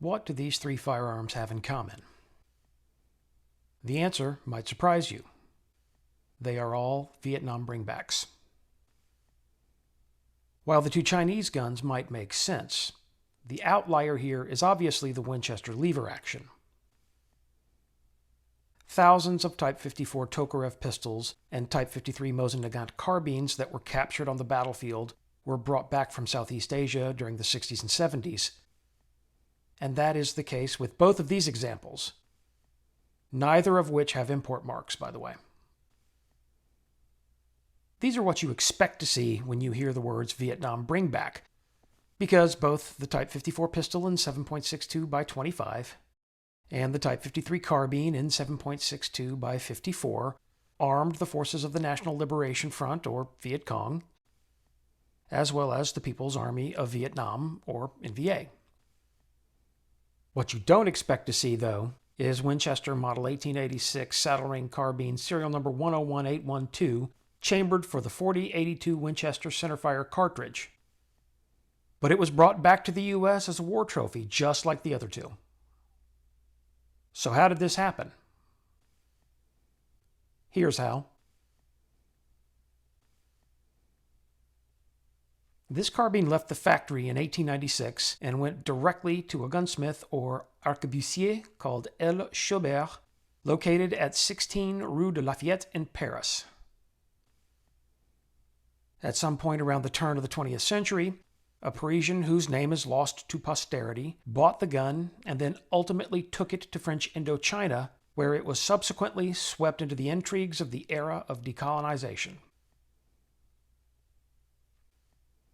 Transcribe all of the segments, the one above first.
What do these three firearms have in common? The answer might surprise you. They are all Vietnam bringbacks. While the two Chinese guns might make sense, the outlier here is obviously the Winchester lever action. Thousands of Type 54 Tokarev pistols and Type 53 Mosin Nagant carbines that were captured on the battlefield were brought back from Southeast Asia during the 60s and 70s. And that is the case with both of these examples, neither of which have import marks, by the way. These are what you expect to see when you hear the words Vietnam bringback, because both the Type 54 pistol in 7.62 by 25 and the Type 53 carbine in 7.62 by 54 armed the forces of the National Liberation Front, or Viet Cong, as well as the People's Army of Vietnam, or NVA. What you don't expect to see, though, is Winchester Model 1886 saddle ring carbine serial number 101812 chambered for the .40-82 Winchester centerfire cartridge. But it was brought back to the U.S. as a war trophy, just like the other two. So how did this happen? Here's how. This carbine left the factory in 1896 and went directly to a gunsmith or arquebusier called L. Chaubert, located at 16 Rue de Lafayette in Paris. At some point around the turn of the 20th century, a Parisian whose name is lost to posterity bought the gun and then ultimately took it to French Indochina, where it was subsequently swept into the intrigues of the era of decolonization.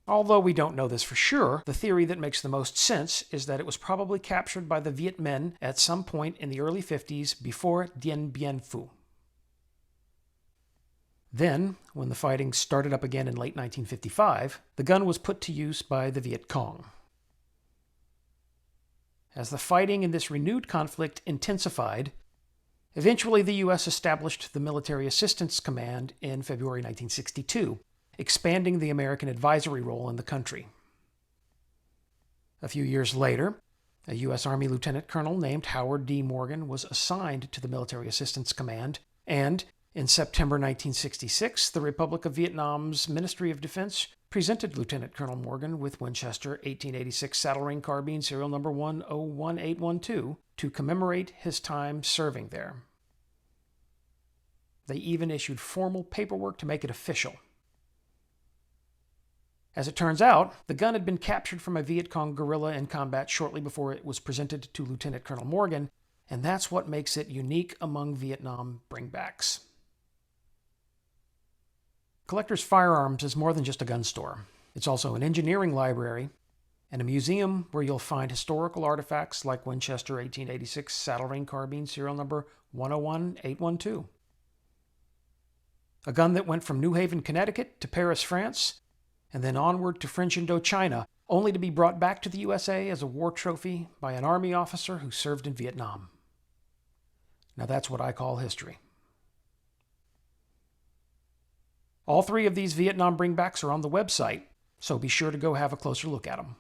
Although we don't know this for sure, the theory that makes the most sense is that it was probably captured by the Viet Minh at some point in the early 50s before Dien Bien Phu. Then, when the fighting started up again in late 1955, the gun was put to use by the Viet Cong. As the fighting in this renewed conflict intensified, eventually the U.S. established the Military Assistance Command in February 1962, expanding the American advisory role in the country. A few years later, a U.S. Army lieutenant colonel named Howard D. Morgan was assigned to the Military Assistance Command, and in September 1966, the Republic of Vietnam's Ministry of Defense presented Lieutenant Colonel Morgan with Winchester 1886 saddle ring carbine serial number 101812 to commemorate his time serving there. They even issued formal paperwork to make it official. As it turns out, the gun had been captured from a Viet Cong guerrilla in combat shortly before it was presented to Lieutenant Colonel Morgan, and that's what makes it unique among Vietnam bringbacks. Collector's Firearms is more than just a gun store. It's also an engineering library and a museum where you'll find historical artifacts like Winchester 1886 saddle ring carbine serial number 101812. A gun that went from New Haven, Connecticut to Paris, France, and then onward to French Indochina, only to be brought back to the USA as a war trophy by an Army officer who served in Vietnam. Now that's what I call history. All three of these Vietnam bringbacks are on the website, so be sure to go have a closer look at them.